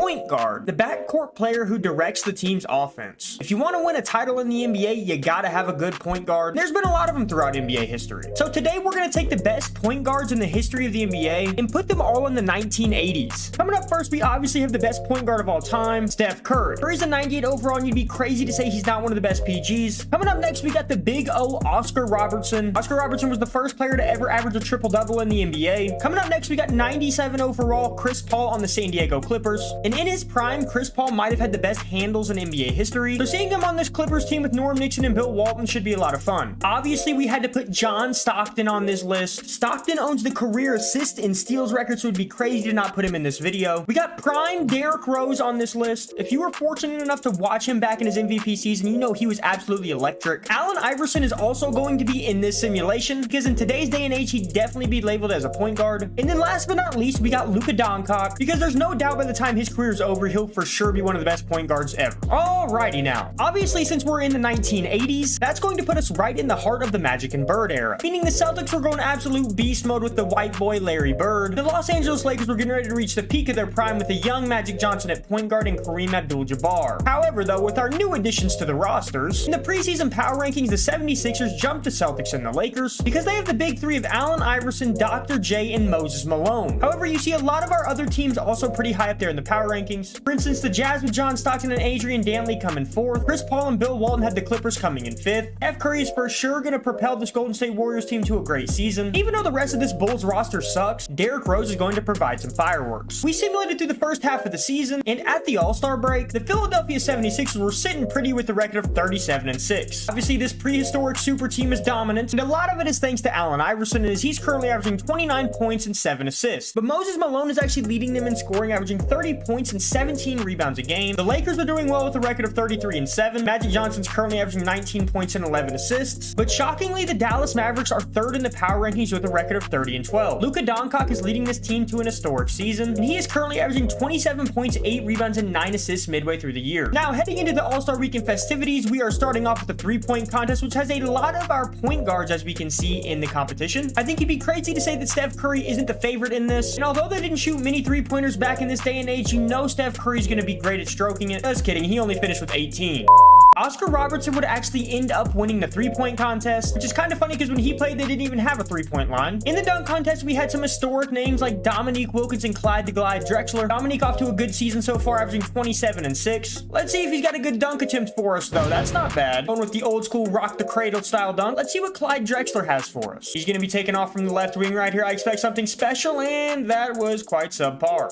point guard, the backcourt player who directs the team's offense. If you want to win a title in the NBA, you gotta have a good point guard. There's been a lot of them throughout NBA history. So today we're gonna take the best point guards in the history of the NBA and put them all in the 1980s. Coming up first, we obviously have the best point guard of all time, Steph Curry. Curry's a 98 overall, and you'd be crazy to say he's not one of the best PGs. Coming up next, we got the big O, Oscar Robertson. Oscar Robertson was the first player to ever average a triple-double in the NBA. Coming up next, we got 97 overall, Chris Paul on the San Diego Clippers. And in his prime, Chris Paul might have had the best handles in NBA history. So seeing him on this Clippers team with Norm Nixon and Bill Walton should be a lot of fun. Obviously, we had to put John Stockton on this list. Stockton owns the career assist and steals record, so it'd be crazy to not put him in this video. We got prime Derrick Rose on this list. If you were fortunate enough to watch him back in his MVP season, you know he was absolutely electric. Allen Iverson is also going to be in this simulation because in today's day and age, he'd definitely be labeled as a point guard. And then last but not least, we got Luka Doncic, because there's no doubt by the time his career is over, he'll for sure be one of the best point guards ever. Alrighty now. Obviously, since we're in the 1980s, that's going to put us right in the heart of the Magic and Bird era, meaning the Celtics were going absolute beast mode with the white boy Larry Bird. The Los Angeles Lakers were getting ready to reach the peak of their prime with a young Magic Johnson at point guard and Kareem Abdul-Jabbar. However, though, with our new additions to the rosters, in the preseason power rankings, the 76ers jumped the Celtics and the Lakers because they have the big three of Allen Iverson, Dr. J, and Moses Malone. However, you see a lot of our other teams also pretty high up there in the power rankings. For instance, the Jazz with John Stockton and Adrian Dantley coming fourth. Chris Paul and Bill Walton had the Clippers coming in fifth. Steph Curry is for sure going to propel this Golden State Warriors team to a great season. Even though the rest of this Bulls roster sucks, Derrick Rose is going to provide some fireworks. We simulated through the first half of the season, and at the All-Star break, the Philadelphia 76ers were sitting pretty with a record of 37-6. Obviously, this prehistoric super team is dominant, and a lot of it is thanks to Allen Iverson, as he's currently averaging 29 points and 7 assists. But Moses Malone is actually leading them in scoring, averaging 30 points and 17 rebounds a game. The Lakers are doing well with a record of 33-7. Magic Johnson's currently averaging 19 points and 11 assists. But shockingly, the Dallas Mavericks are third in the power rankings with a record of 30-12. Luka Doncic is leading this team to an historic season, and he is currently averaging 27 points, 8 rebounds, and 9 assists midway through the year. Now, heading into the All-Star Weekend festivities, we are starting off with the three-point contest, which has a lot of our point guards, as we can see in the competition. I think it'd be crazy to say that Steph Curry isn't the favorite in this, and although they didn't shoot many three-pointers back in this day and age, you know Steph Curry's going to be great at stroking it. Just kidding, he only finished with 18. Oscar Robertson would actually end up winning the three-point contest, which is kind of funny because when he played, they didn't even have a three-point line. In the dunk contest, we had some historic names like Dominique Wilkins, Clyde the Glide Drexler. Dominique off to a good season so far, averaging 27-6. Let's see if he's got a good dunk attempt for us, though. That's not bad. Going with the old school rock the cradle style dunk. Let's see what Clyde Drexler has for us. He's going to be taking off from the left wing right here. I expect something special, and that was quite subpar.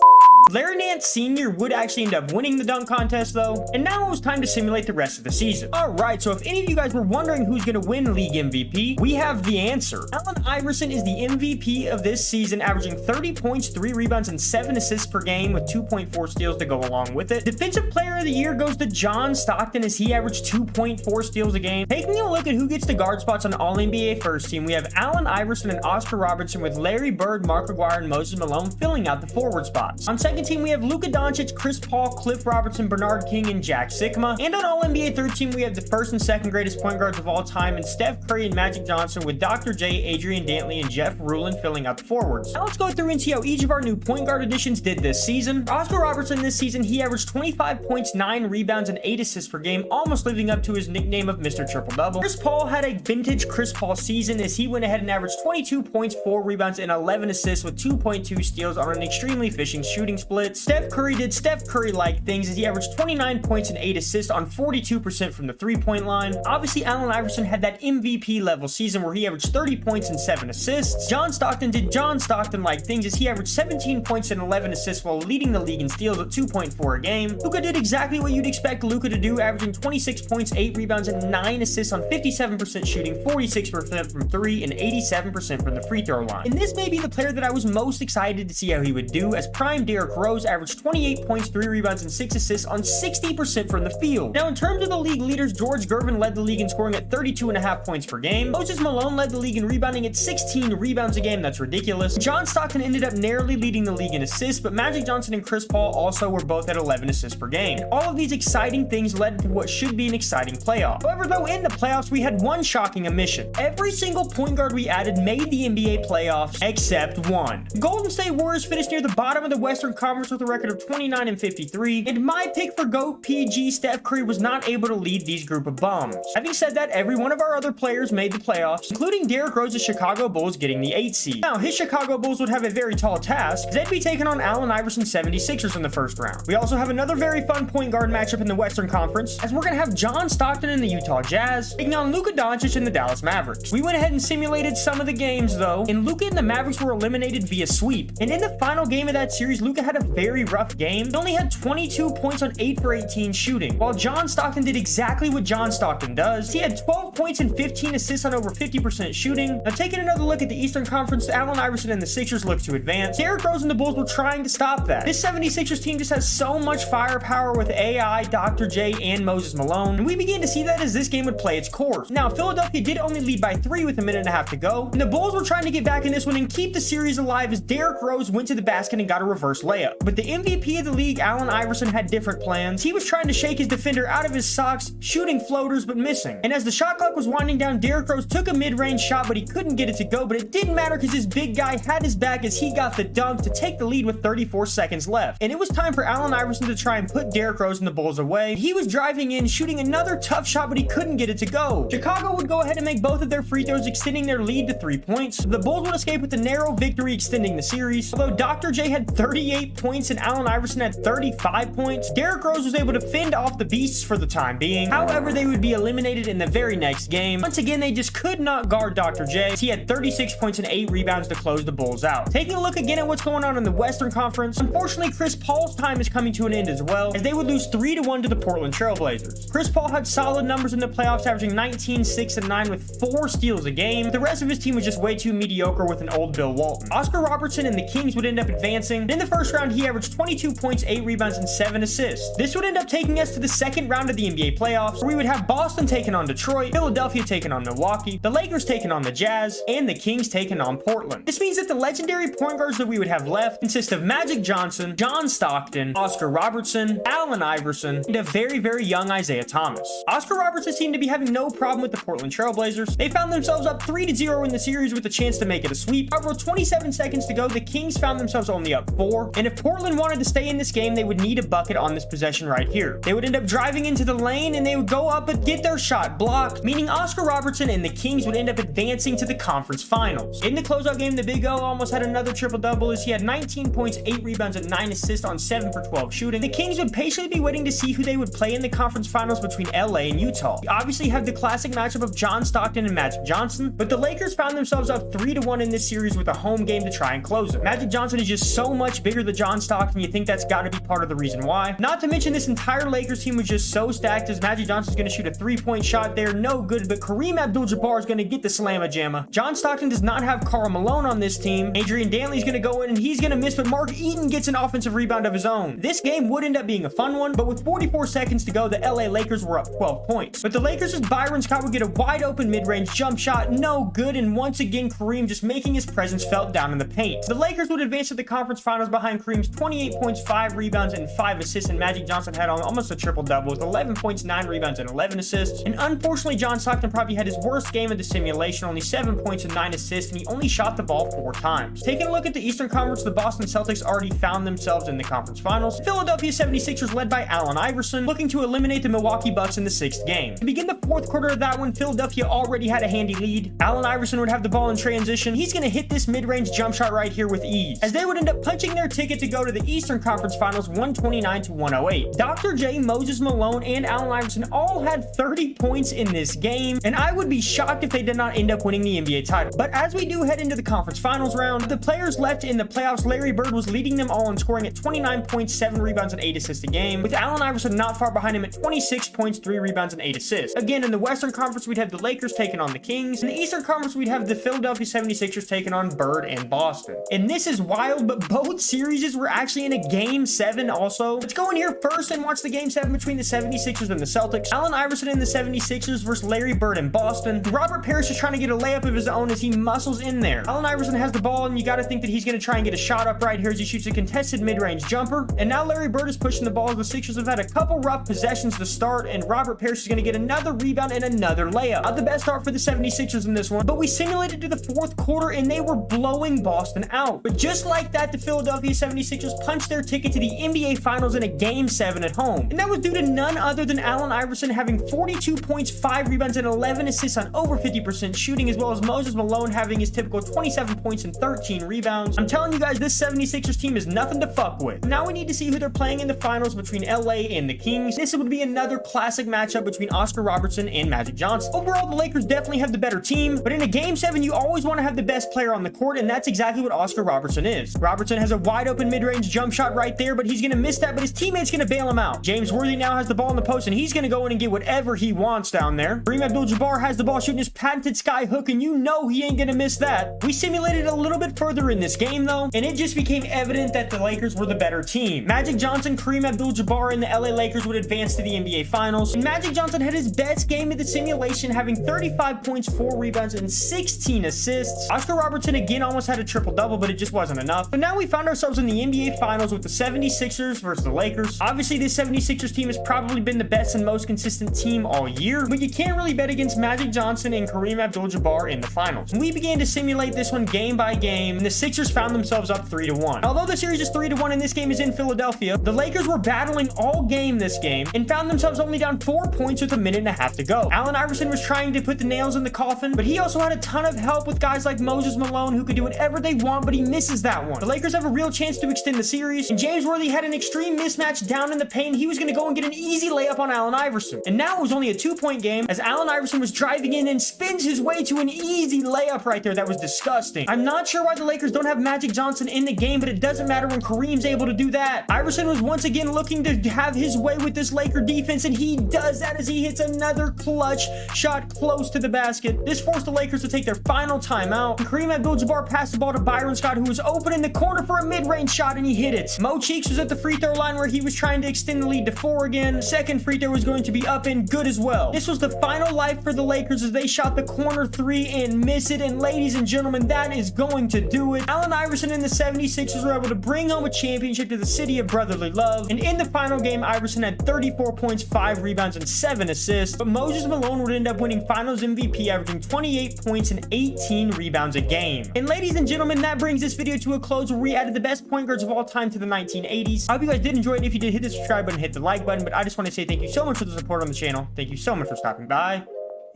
Larry Nance Sr. would actually end up winning the dunk contest, though, and now it was time to simulate the rest of the season. Alright, so if any of you guys were wondering who's going to win League MVP, we have the answer. Allen Iverson is the MVP of this season, averaging 30 points, 3 rebounds, and 7 assists per game with 2.4 steals to go along with it. Defensive Player of the Year goes to John Stockton, as he averaged 2.4 steals a game. Taking a look at who gets the guard spots on All-NBA First Team, we have Allen Iverson and Oscar Robertson, with Larry Bird, Mark Aguirre, and Moses Malone filling out the forward spots. On Second Team, we have Luka Doncic, Chris Paul, Cliff Robertson, Bernard King, and Jack Sikma. And on All-NBA Third Team, we have the first and second greatest point guards of all time, and Steph Curry and Magic Johnson, with Dr. J, Adrian Dantley, and Jeff Rulin filling out the forwards. Now let's go through and see how each of our new point guard additions did this season. Oscar Robertson this season, he averaged 25 points, 9 rebounds, and 8 assists per game, almost living up to his nickname of Mr. Triple-Double. Chris Paul had a vintage Chris Paul season, as he went ahead and averaged 22 points, 4 rebounds, and 11 assists with 2.2 steals on an extremely efficient shooting split. Steph Curry did Steph Curry-like things, as he averaged 29 points and 8 assists on 42% from the three-point line. Obviously, Allen Iverson had that MVP level season where he averaged 30 points and 7 assists. John Stockton did John Stockton-like things, as he averaged 17 points and 11 assists while leading the league in steals at 2.4 a game. Luka did exactly what you'd expect Luka to do, averaging 26 points, 8 rebounds, and 9 assists on 57% shooting, 46% from 3, and 87% from the free throw line. And this may be the player that I was most excited to see how he would do, as prime Derrick Rose averaged 28 points, 3 rebounds, and 6 assists on 60% from the field. Now, in terms of the league leaders, George Gervin led the league in scoring at 32.5 points per game. Moses Malone led the league in rebounding at 16 rebounds a game. That's ridiculous. John Stockton ended up narrowly leading the league in assists, but Magic Johnson and Chris Paul also were both at 11 assists per game. And all of these exciting things led to what should be an exciting playoff. However, though, in the playoffs, we had one shocking omission. Every single point guard we added made the NBA playoffs, except one. Golden State Warriors finished near the bottom of the Western Conference Conference with a record of 29-53, and my pick for GOAT PG, Steph Curry, was not able to lead these group of bums. Having said that, every one of our other players made the playoffs, including Derrick Rose's Chicago Bulls getting the 8th seed. Now, his Chicago Bulls would have a very tall task, as they'd be taking on Allen Iverson's 76ers in the first round. We also have another very fun point guard matchup in the Western Conference, as we're going to have John Stockton in the Utah Jazz taking on Luka Doncic in the Dallas Mavericks. We went ahead and simulated some of the games though, and Luka and the Mavericks were eliminated via sweep. And in the final game of that series, Luka had a very rough game. He only had 22 points on 8 for 18 shooting, while John Stockton did exactly what John Stockton does. He had 12 points and 15 assists on over 50% shooting. Now, taking another look at the Eastern Conference, Allen Iverson and the Sixers look to advance. Derrick Rose and the Bulls were trying to stop that. This 76ers team just has so much firepower with AI, Dr. J, and Moses Malone, and we began to see that as this game would play its course. Now, Philadelphia did only lead by 3 with a minute and a half to go, and the Bulls were trying to get back in this one and keep the series alive as Derrick Rose went to the basket and got a reverse layup. But the MVP of the league, Allen Iverson, had different plans. He was trying to shake his defender out of his socks, shooting floaters but missing. And as the shot clock was winding down, Derrick Rose took a mid-range shot, but he couldn't get it to go. But it didn't matter because his big guy had his back as he got the dunk to take the lead with 34 seconds left. And it was time for Allen Iverson to try and put Derrick Rose and the Bulls away. He was driving in, shooting another tough shot, but he couldn't get it to go. Chicago would go ahead and make both of their free throws, extending their lead to 3 points. The Bulls would escape with a narrow victory, extending the series. Although Dr. J had 38 points and Allen Iverson had 35 points, Derrick Rose was able to fend off the beasts for the time being. However, they would be eliminated in the very next game. Once again, they just could not guard Dr. J. He had 36 points and 8 rebounds to close the Bulls out. Taking a look again at what's going on in the Western Conference, unfortunately, Chris Paul's time is coming to an end as well, as they would lose 3-1 to the Portland Trailblazers. Chris Paul had solid numbers in the playoffs, averaging 19, 6, and 9 with 4 steals a game. The rest of his team was just way too mediocre with an old Bill Walton. Oscar Robertson and the Kings would end up advancing. In the first round, he averaged 22 points, 8 rebounds, and 7 assists. This would end up taking us to the second round of the NBA playoffs, where we would have Boston taking on Detroit, Philadelphia taking on Milwaukee, the Lakers taking on the Jazz, and the Kings taking on Portland. This means that the legendary point guards that we would have left consist of Magic Johnson, John Stockton, Oscar Robertson, Allen Iverson, and a very, very young Isaiah Thomas. Oscar Robertson seemed to be having no problem with the Portland Trailblazers. They found themselves up 3-0 in the series with a chance to make it a sweep. However, with 27 seconds to go, the Kings found themselves only up 4, and if Portland wanted to stay in this game, they would need a bucket on this possession right here. They would end up driving into the lane, and they would go up and get their shot blocked, meaning Oscar Robertson and the Kings would end up advancing to the conference finals. In the closeout game, the Big O almost had another triple-double as he had 19 points, 8 rebounds, and 9 assists on 7 for 12 shooting. The Kings would patiently be waiting to see who they would play in the conference finals between LA and Utah. We obviously have the classic matchup of John Stockton and Magic Johnson, but the Lakers found themselves up 3-1 in this series with a home game to try and close it. Magic Johnson is just so much bigger than John Stockton, you think that's got to be part of the reason why. Not to mention this entire Lakers team was just so stacked as Magic Johnson's going to shoot a 3-point shot there, no good, but Kareem Abdul-Jabbar is going to get the slamma-jamma. John Stockton does not have Karl Malone on this team. Adrian Dantley's going to go in and he's going to miss, but Mark Eaton gets an offensive rebound of his own. This game would end up being a fun one, but with 44 seconds to go, the LA Lakers were up 12 points. But the Lakers' Byron Scott would get a wide open mid-range jump shot, no good, and once again Kareem just making his presence felt down in the paint. The Lakers would advance to the conference finals behind Kareem's 28 points, 5 rebounds, and 5 assists, and Magic Johnson had almost a triple-double with 11 points, 9 rebounds, and 11 assists. And unfortunately, John Stockton probably had his worst game of the simulation, only 7 points and 9 assists, and he only shot the ball 4 times. Taking a look at the Eastern Conference, the Boston Celtics already found themselves in the conference finals. Philadelphia 76ers led by Allen Iverson, looking to eliminate the Milwaukee Bucks in the 6th game. To begin the 4th quarter of that one, Philadelphia already had a handy lead. Allen Iverson would have the ball in transition. He's going to hit this mid-range jump shot right here with ease, as they would end up punching their ticket to go to the Eastern Conference Finals 129-108. Dr. J, Moses Malone, and Allen Iverson all had 30 points in this game, and I would be shocked if they did not end up winning the NBA title. But as we do head into the conference finals round, the players left in the playoffs, Larry Bird was leading them all in scoring at 29 points, 7 rebounds, and 8 assists a game, with Allen Iverson not far behind him at 26 points, 3 rebounds, and 8 assists. Again, in the Western Conference, we'd have the Lakers taking on the Kings. In the Eastern Conference, we'd have the Philadelphia 76ers taking on Bird and Boston. And this is wild, but both series were actually in a Game 7 also. Let's go in here first and watch the Game 7 between the 76ers and the Celtics. Allen Iverson and the 76ers versus Larry Bird and Boston. Robert Parrish is trying to get a layup of his own as he muscles in there. Allen Iverson has the ball, and you got to think that he's going to try and get a shot up right here as he shoots a contested mid-range jumper. And now Larry Bird is pushing the ball. The Sixers have had a couple rough possessions to start, and Robert Parrish is going to get another rebound and another layup. Not the best start for the 76ers in this one, but we simulated to the 4th quarter, and they were blowing Boston out. But just like that, the Philadelphia 76ers punched their ticket to the NBA Finals in a Game 7 at home. And that was due to none other than Allen Iverson having 42 points, 5 rebounds, and 11 assists on over 50% shooting, as well as Moses Malone having his typical 27 points and 13 rebounds. I'm telling you guys, this 76ers team is nothing to fuck with. Now we need to see who they're playing in the finals between LA and the Kings. This would be another classic matchup between Oscar Robertson and Magic Johnson. Overall, the Lakers definitely have the better team, but in a Game 7, you always want to have the best player on the court, and that's exactly what Oscar Robertson is. Robertson has a wide open mid-range jump shot right there, but he's going to miss that, but his teammate's going to bail him out. James Worthy now has the ball in the post, and he's going to go in and get whatever he wants down there. Kareem Abdul-Jabbar has the ball shooting his patented sky hook, and you know he ain't going to miss that. We simulated a little bit further in this game, though, and it just became evident that the Lakers were the better team. Magic Johnson, Kareem Abdul-Jabbar, and the LA Lakers would advance to the NBA Finals, and Magic Johnson had his best game of the simulation, having 35 points, 4 rebounds, and 16 assists. Oscar Robertson again almost had a triple-double, but it just wasn't enough. But now we found ourselves in the NBA Finals with the 76ers versus the Lakers. Obviously, this 76ers team has probably been the best and most consistent team all year, but you can't really bet against Magic Johnson and Kareem Abdul-Jabbar in the finals. We began to simulate this one game by game, and the Sixers found themselves up 3-1. Although the series is 3-1 and this game is in Philadelphia, the Lakers were battling all game this game and found themselves only down 4 points with a minute and a half to go. Allen Iverson was trying to put the nails in the coffin, but he also had a ton of help with guys like Moses Malone who could do whatever they want, but he misses that one. The Lakers have a real chance to extend the series, and James Worthy had an extreme mismatch down in the paint. He was going to go and get an easy layup on Allen Iverson. And now it was only a 2-point game as Allen Iverson was driving in and spins his way to an easy layup right there. That was disgusting. I'm not sure why the Lakers don't have Magic Johnson in the game, but it doesn't matter when Kareem's able to do that. Iverson was once again looking to have his way with this Laker defense, and he does that as he hits another clutch shot close to the basket. This forced the Lakers to take their final timeout. Kareem Abdul-Jabbar passed the ball to Byron Scott, who was open in the corner for a mid-range shot, and he hit it. Mo Cheeks was at the free throw line where he was trying to extend the lead to 4 again. The second free throw was going to be up and good as well. This was the final life for the Lakers as they shot the corner 3 and miss it, and ladies and gentlemen, that is going to do it. Allen Iverson and the 76ers were able to bring home a championship to the city of brotherly love, and in the final game, Iverson had 34 points, 5 rebounds, and 7 assists, but Moses Malone would end up winning Finals MVP, averaging 28 points and 18 rebounds a game. And ladies and gentlemen, that brings this video to a close where we added the best point guards of all time to the 1980s. I hope you guys did enjoy it. If you did, hit the subscribe button, hit the like button, but I just want to say thank you so much for the support on the channel. Thank you so much for stopping by,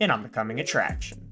and I'm the coming attraction.